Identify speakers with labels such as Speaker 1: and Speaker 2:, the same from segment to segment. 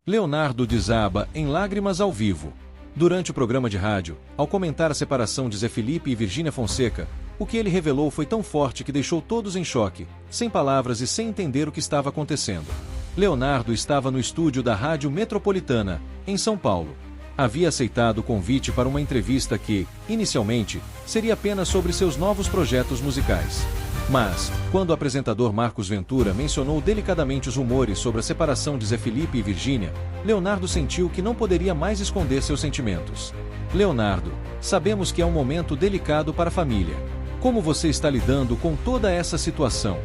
Speaker 1: Leonardo desaba em lágrimas ao vivo. Durante o programa de rádio, ao comentar a separação de Zé Felipe e Virgínia Fonseca, o que ele revelou foi tão forte que deixou todos em choque, sem palavras e sem entender o que estava acontecendo. Leonardo estava no estúdio da Rádio Metropolitana, em São Paulo. Havia aceitado o convite para uma entrevista que, inicialmente, seria apenas sobre seus novos projetos musicais. Mas, quando o apresentador Marcos Ventura mencionou delicadamente os rumores sobre a separação de Zé Felipe e Virgínia, Leonardo sentiu que não poderia mais esconder seus sentimentos. Leonardo, sabemos que é um momento delicado para a família. Como você está lidando com toda essa situação?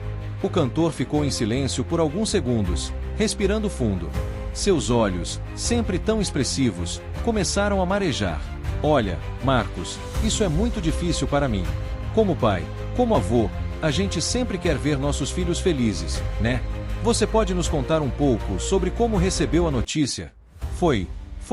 Speaker 1: O cantor ficou em silêncio por alguns segundos, respirando fundo. Seus olhos, sempre tão expressivos, começaram a marejar. Olha, Marcos, isso é muito difícil para mim. Como pai, como avô, a gente sempre quer ver nossos filhos felizes, né? Você pode nos contar um pouco sobre como recebeu a notícia? Foi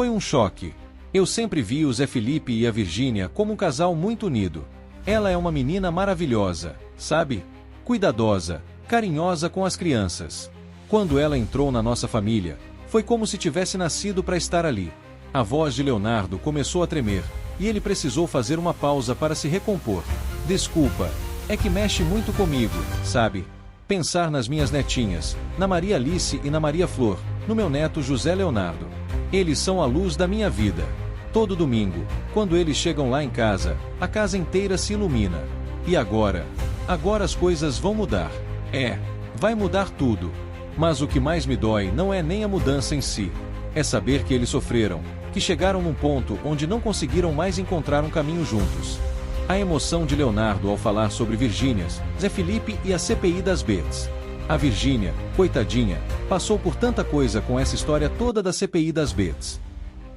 Speaker 1: um choque. Eu sempre vi o Zé Felipe e a Virgínia como um casal muito unido. Ela é uma menina maravilhosa, sabe? Cuidadosa, carinhosa com as crianças. Quando ela entrou na nossa família, foi como se tivesse nascido para estar ali. A voz de Leonardo começou a tremer, e ele precisou fazer uma pausa para se recompor. Desculpa, é que mexe muito comigo, sabe? Pensar nas minhas netinhas, na Maria Alice e na Maria Flor, no meu neto José Leonardo. Eles são a luz da minha vida. Todo domingo, quando eles chegam lá em casa, a casa inteira se ilumina. E agora as coisas vão mudar. Vai mudar tudo. Mas o que mais me dói não é nem a mudança em si. É saber que eles sofreram, que chegaram num ponto onde não conseguiram mais encontrar um caminho juntos. A emoção de Leonardo ao falar sobre Virgínia, Zé Felipe e a CPI das Bets. A Virgínia, coitadinha, passou por tanta coisa com essa história toda da CPI das Bets.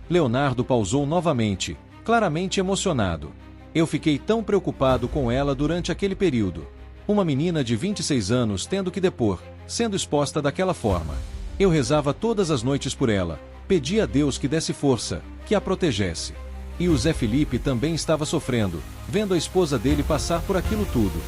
Speaker 1: Leonardo pausou novamente, claramente emocionado. Eu fiquei tão preocupado com ela durante aquele período. Uma menina de 26 anos tendo que depor, sendo exposta daquela forma. Eu rezava todas as noites por ela, pedia a Deus que desse força, que a protegesse. E o Zé Felipe também estava sofrendo, vendo a esposa dele passar por aquilo tudo.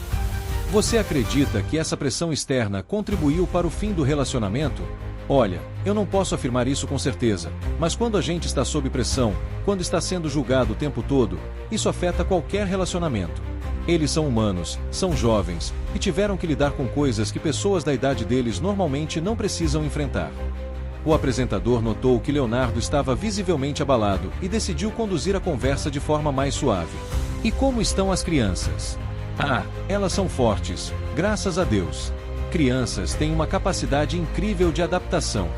Speaker 1: Você acredita que essa pressão externa contribuiu para o fim do relacionamento? Olha, eu não posso afirmar isso com certeza, mas quando a gente está sob pressão, quando está sendo julgado o tempo todo, isso afeta qualquer relacionamento. Eles são humanos, são jovens, e tiveram que lidar com coisas que pessoas da idade deles normalmente não precisam enfrentar. O apresentador notou que Leonardo estava visivelmente abalado e decidiu conduzir a conversa de forma mais suave. E como estão as crianças? Elas são fortes, graças a Deus. Crianças têm uma capacidade incrível de adaptação.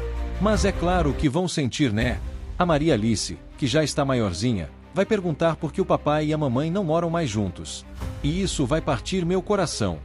Speaker 1: Mas é claro que vão sentir, né? A Maria Alice, que já está maiorzinha, vai perguntar por que o papai e a mamãe não moram mais juntos. E isso vai partir meu coração.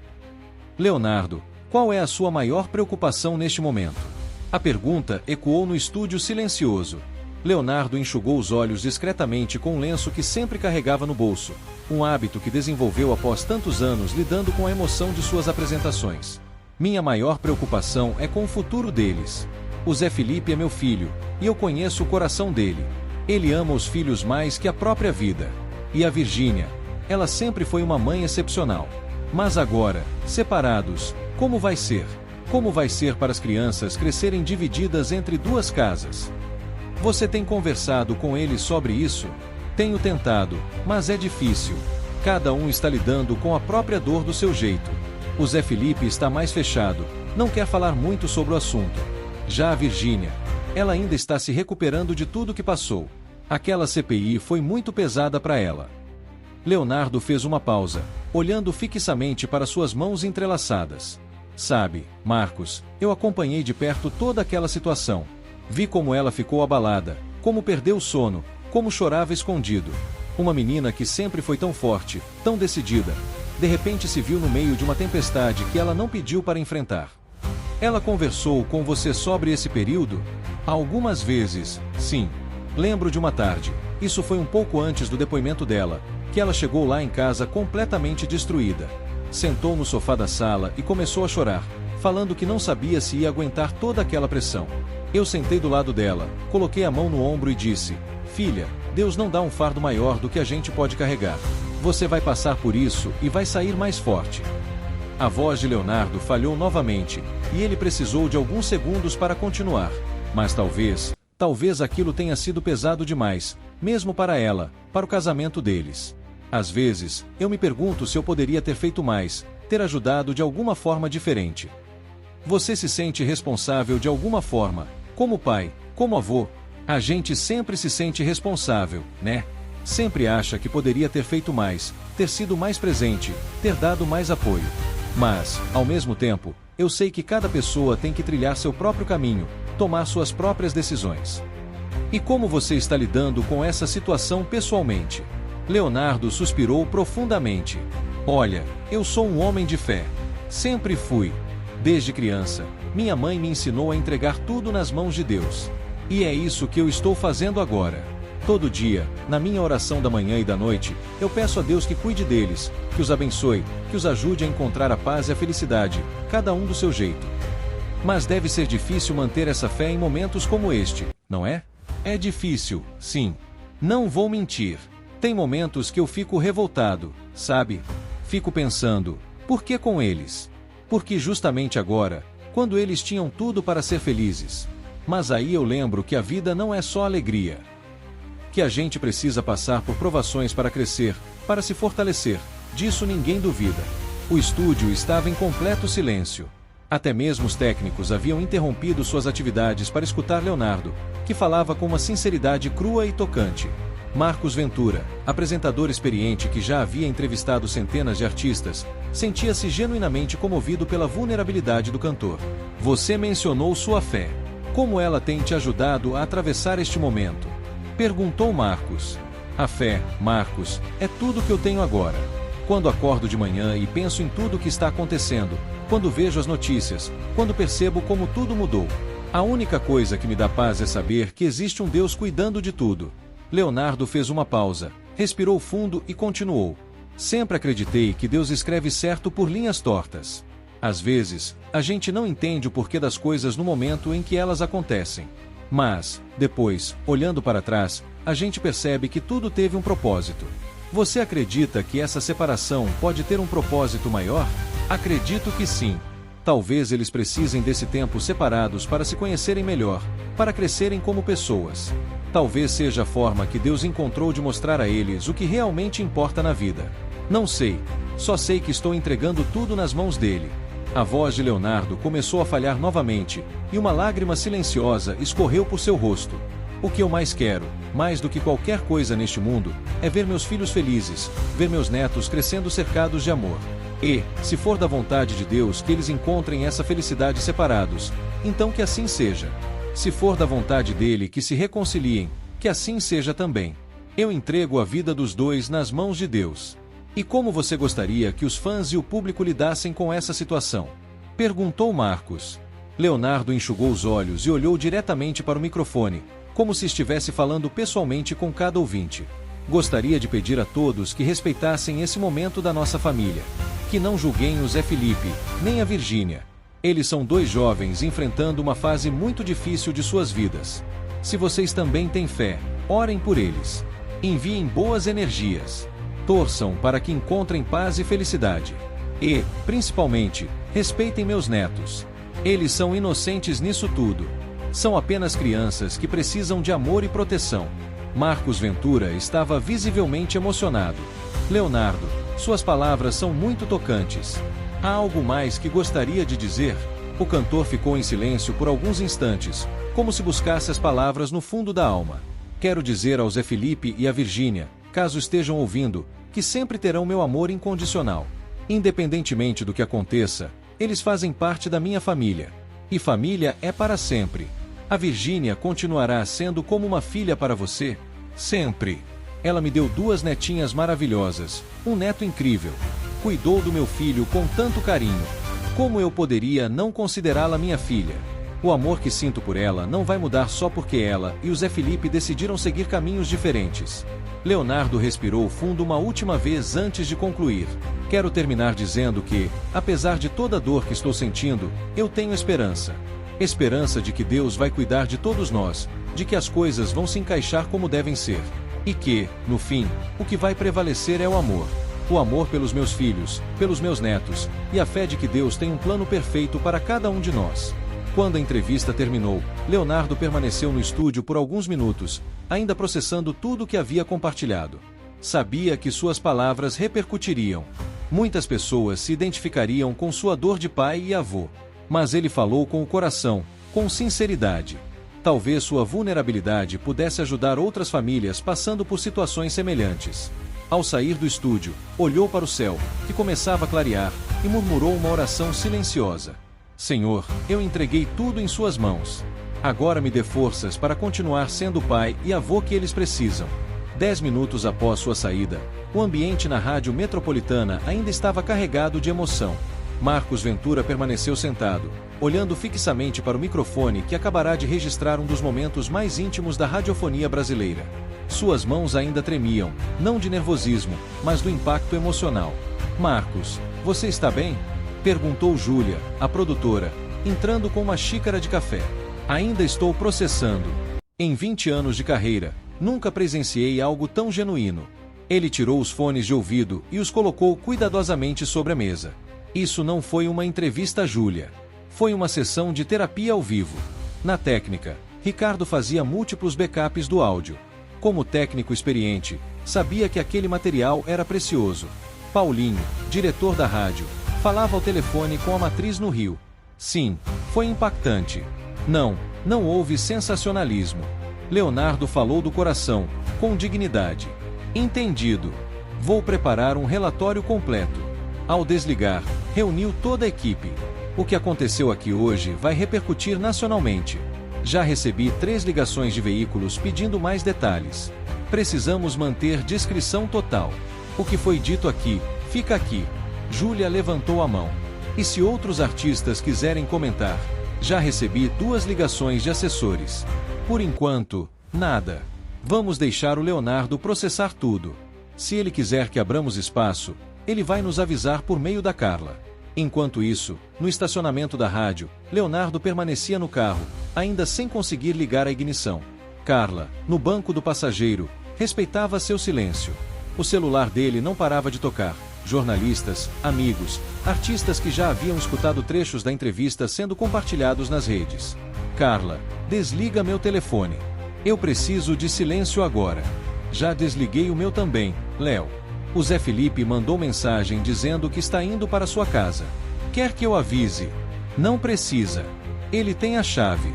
Speaker 1: Leonardo, qual é a sua maior preocupação neste momento? A pergunta ecoou no estúdio silencioso. Leonardo enxugou os olhos discretamente com um lenço que sempre carregava no bolso, um hábito que desenvolveu após tantos anos lidando com a emoção de suas apresentações. Minha maior preocupação é com o futuro deles. O Zé Felipe é meu filho, e eu conheço o coração dele. Ele ama os filhos mais que a própria vida. E a Virgínia, ela sempre foi uma mãe excepcional. Mas agora, separados, como vai ser? Como vai ser para as crianças crescerem divididas entre duas casas? Você tem conversado com eles sobre isso? Tenho tentado, mas é difícil. Cada um está lidando com a própria dor do seu jeito. O Zé Felipe está mais fechado, não quer falar muito sobre o assunto. Já a Virgínia, ela ainda está se recuperando de tudo que passou. Aquela CPI foi muito pesada para ela. Leonardo fez uma pausa, olhando fixamente para suas mãos entrelaçadas. Sabe, Marcos, eu acompanhei de perto toda aquela situação. Vi como ela ficou abalada, como perdeu o sono, como chorava escondido. Uma menina que sempre foi tão forte, tão decidida, de repente se viu no meio de uma tempestade que ela não pediu para enfrentar. Ela conversou com você sobre esse período? Algumas vezes, sim. Lembro de uma tarde, isso foi um pouco antes do depoimento dela, que ela chegou lá em casa completamente destruída. Sentou no sofá da sala e começou a chorar, falando que não sabia se ia aguentar toda aquela pressão. Eu sentei do lado dela, coloquei a mão no ombro e disse: "Filha, Deus não dá um fardo maior do que a gente pode carregar. Você vai passar por isso e vai sair mais forte." A voz de Leonardo falhou novamente, e ele precisou de alguns segundos para continuar. Mas Talvez aquilo tenha sido pesado demais, mesmo para ela, para o casamento deles. Às vezes, eu me pergunto se eu poderia ter feito mais, ter ajudado de alguma forma diferente. Você se sente responsável de alguma forma, como pai, como avô? A gente sempre se sente responsável, né? Sempre acha que poderia ter feito mais, ter sido mais presente, ter dado mais apoio. Mas, ao mesmo tempo, eu sei que cada pessoa tem que trilhar seu próprio caminho, tomar suas próprias decisões. E como você está lidando com essa situação pessoalmente? Leonardo suspirou profundamente. Olha, eu sou um homem de fé. Sempre fui. Desde criança, minha mãe me ensinou a entregar tudo nas mãos de Deus. E é isso que eu estou fazendo agora. Todo dia, na minha oração da manhã e da noite, eu peço a Deus que cuide deles, que os abençoe, que os ajude a encontrar a paz e a felicidade, cada um do seu jeito. Mas deve ser difícil manter essa fé em momentos como este, não é? É difícil, sim. Não vou mentir. Tem momentos que eu fico revoltado, sabe? Fico pensando, por que com eles? Porque justamente agora, quando eles tinham tudo para ser felizes. Mas aí eu lembro que a vida não é só alegria. Que a gente precisa passar por provações para crescer, para se fortalecer. Disso ninguém duvida. O estúdio estava em completo silêncio. Até mesmo os técnicos haviam interrompido suas atividades para escutar Leonardo, que falava com uma sinceridade crua e tocante. Marcos Ventura, apresentador experiente que já havia entrevistado centenas de artistas, sentia-se genuinamente comovido pela vulnerabilidade do cantor. Você mencionou sua fé. Como ela tem te ajudado a atravessar este momento? Perguntou Marcos. A fé, Marcos, é tudo que eu tenho agora. Quando acordo de manhã e penso em tudo o que está acontecendo, quando vejo as notícias, quando percebo como tudo mudou. A única coisa que me dá paz é saber que existe um Deus cuidando de tudo. Leonardo fez uma pausa, respirou fundo e continuou. Sempre acreditei que Deus escreve certo por linhas tortas. Às vezes, a gente não entende o porquê das coisas no momento em que elas acontecem. Mas, depois, olhando para trás, a gente percebe que tudo teve um propósito. Você acredita que essa separação pode ter um propósito maior? Acredito que sim. Talvez eles precisem desse tempo separados para se conhecerem melhor, para crescerem como pessoas. Talvez seja a forma que Deus encontrou de mostrar a eles o que realmente importa na vida. Não sei. Só sei que estou entregando tudo nas mãos dele. A voz de Leonardo começou a falhar novamente, e uma lágrima silenciosa escorreu por seu rosto. O que eu mais quero, mais do que qualquer coisa neste mundo, é ver meus filhos felizes, ver meus netos crescendo cercados de amor. E, se for da vontade de Deus que eles encontrem essa felicidade separados, então que assim seja. Se for da vontade dele que se reconciliem, que assim seja também. Eu entrego a vida dos dois nas mãos de Deus. E como você gostaria que os fãs e o público lidassem com essa situação? Perguntou Marcos. Leonardo enxugou os olhos e olhou diretamente para o microfone, como se estivesse falando pessoalmente com cada ouvinte. Gostaria de pedir a todos que respeitassem esse momento da nossa família. Que não julguem o Zé Felipe, nem a Virgínia. Eles são dois jovens enfrentando uma fase muito difícil de suas vidas. Se vocês também têm fé, orem por eles. Enviem boas energias. Torçam para que encontrem paz e felicidade. E, principalmente, respeitem meus netos. Eles são inocentes nisso tudo. São apenas crianças que precisam de amor e proteção. Marcos Ventura estava visivelmente emocionado. Leonardo, suas palavras são muito tocantes. Há algo mais que gostaria de dizer? O cantor ficou em silêncio por alguns instantes, como se buscasse as palavras no fundo da alma. Quero dizer ao Zé Felipe e à Virgínia, caso estejam ouvindo, que sempre terão meu amor incondicional. Independentemente do que aconteça, eles fazem parte da minha família. E família é para sempre. A Virgínia continuará sendo como uma filha para você? Sempre. Ela me deu 2 netinhas maravilhosas, um neto incrível. Cuidou do meu filho com tanto carinho. Como eu poderia não considerá-la minha filha? O amor que sinto por ela não vai mudar só porque ela e o Zé Felipe decidiram seguir caminhos diferentes. Leonardo respirou fundo uma última vez antes de concluir. Quero terminar dizendo que, apesar de toda a dor que estou sentindo, eu tenho esperança. Esperança de que Deus vai cuidar de todos nós, de que as coisas vão se encaixar como devem ser. E que, no fim, o que vai prevalecer é o amor. O amor pelos meus filhos, pelos meus netos, e a fé de que Deus tem um plano perfeito para cada um de nós. Quando a entrevista terminou, Leonardo permaneceu no estúdio por alguns minutos, ainda processando tudo o que havia compartilhado. Sabia que suas palavras repercutiriam. Muitas pessoas se identificariam com sua dor de pai e avô. Mas ele falou com o coração, com sinceridade. Talvez sua vulnerabilidade pudesse ajudar outras famílias passando por situações semelhantes. Ao sair do estúdio, olhou para o céu, que começava a clarear, e murmurou uma oração silenciosa. Senhor, eu entreguei tudo em suas mãos. Agora me dê forças para continuar sendo o pai e avô que eles precisam. 10 minutos após sua saída, o ambiente na rádio metropolitana ainda estava carregado de emoção. Marcos Ventura permaneceu sentado, olhando fixamente para o microfone que acabará de registrar um dos momentos mais íntimos da radiofonia brasileira. Suas mãos ainda tremiam, não de nervosismo, mas do impacto emocional. Marcos, você está bem? Perguntou Júlia, a produtora, entrando com uma xícara de café. Ainda estou processando. Em 20 anos de carreira, nunca presenciei algo tão genuíno. Ele tirou os fones de ouvido e os colocou cuidadosamente sobre a mesa. Isso não foi uma entrevista a Júlia. Foi uma sessão de terapia ao vivo. Na técnica, Ricardo fazia múltiplos backups do áudio. Como técnico experiente, sabia que aquele material era precioso. Paulinho, diretor da rádio, falava ao telefone com a matriz no Rio. Sim, foi impactante. Não houve sensacionalismo. Leonardo falou do coração, com dignidade. Entendido. Vou preparar um relatório completo. Ao desligar, reuniu toda a equipe. O que aconteceu aqui hoje vai repercutir nacionalmente. Já recebi 3 ligações de veículos pedindo mais detalhes. Precisamos manter discrição total. O que foi dito aqui, fica aqui. Júlia levantou a mão. E se outros artistas quiserem comentar? Já recebi 2 ligações de assessores. Por enquanto, nada. Vamos deixar o Leonardo processar tudo. Se ele quiser que abramos espaço, ele vai nos avisar por meio da Carla. Enquanto isso, no estacionamento da rádio, Leonardo permanecia no carro, ainda sem conseguir ligar a ignição. Carla, no banco do passageiro, respeitava seu silêncio. O celular dele não parava de tocar. Jornalistas, amigos, artistas que já haviam escutado trechos da entrevista sendo compartilhados nas redes. Carla, desliga meu telefone. Eu preciso de silêncio agora. Já desliguei o meu também, Léo. O Zé Felipe mandou mensagem dizendo que está indo para sua casa. Quer que eu avise? Não precisa. Ele tem a chave.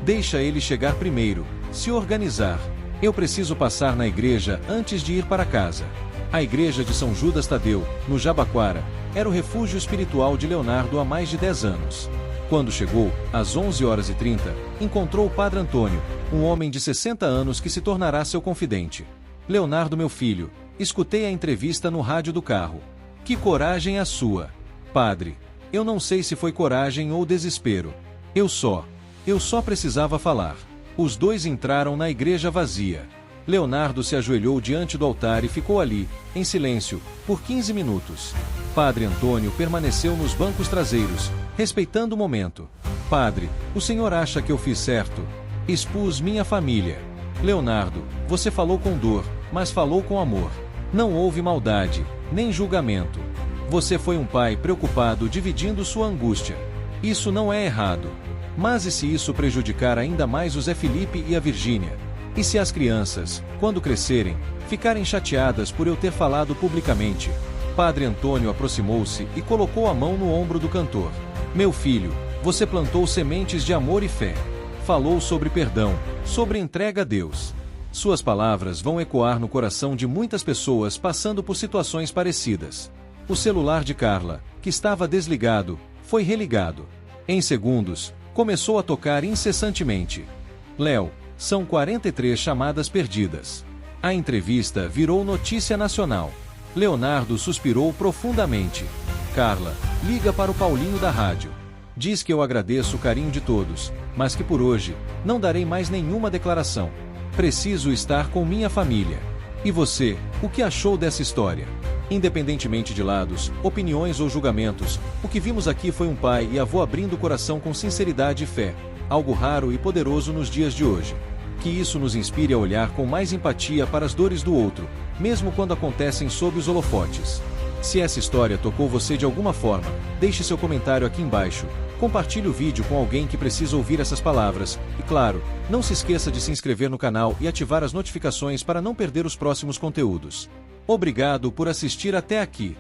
Speaker 1: Deixa ele chegar primeiro, se organizar. Eu preciso passar na igreja antes de ir para casa. A igreja de São Judas Tadeu, no Jabaquara, era o refúgio espiritual de Leonardo há mais de 10 anos. Quando chegou, às 11h30, encontrou o Padre Antônio, um homem de 60 anos que se tornará seu confidente. Leonardo, meu filho, escutei a entrevista no rádio do carro. Que coragem a sua. Padre, eu não sei se foi coragem ou desespero. Eu só precisava falar. Os dois entraram na igreja vazia. Leonardo se ajoelhou diante do altar e ficou ali, em silêncio, por 15 minutos. Padre Antônio permaneceu nos bancos traseiros, respeitando o momento. Padre, o senhor acha que eu fiz certo? Expus minha família. Leonardo, você falou com dor, mas falou com amor. Não houve maldade, nem julgamento. Você foi um pai preocupado dividindo sua angústia. Isso não é errado. Mas e se isso prejudicar ainda mais o Zé Felipe e a Virgínia? E se as crianças, quando crescerem, ficarem chateadas por eu ter falado publicamente? Padre Antônio aproximou-se e colocou a mão no ombro do cantor. Meu filho, você plantou sementes de amor e fé. Falou sobre perdão, sobre entrega a Deus. Suas palavras vão ecoar no coração de muitas pessoas passando por situações parecidas. O celular de Carla, que estava desligado, foi religado. Em segundos, começou a tocar incessantemente. Léo, são 43 chamadas perdidas. A entrevista virou notícia nacional. Leonardo suspirou profundamente. Carla, liga para o Paulinho da rádio. Diz que eu agradeço o carinho de todos, mas que por hoje, não darei mais nenhuma declaração. Preciso estar com minha família. E você, o que achou dessa história? Independentemente de lados, opiniões ou julgamentos, o que vimos aqui foi um pai e avô abrindo o coração com sinceridade e fé, algo raro e poderoso nos dias de hoje. Que isso nos inspire a olhar com mais empatia para as dores do outro, mesmo quando acontecem sob os holofotes. Se essa história tocou você de alguma forma, deixe seu comentário aqui embaixo. Compartilhe o vídeo com alguém que precisa ouvir essas palavras. E claro, não se esqueça de se inscrever no canal e ativar as notificações para não perder os próximos conteúdos. Obrigado por assistir até aqui.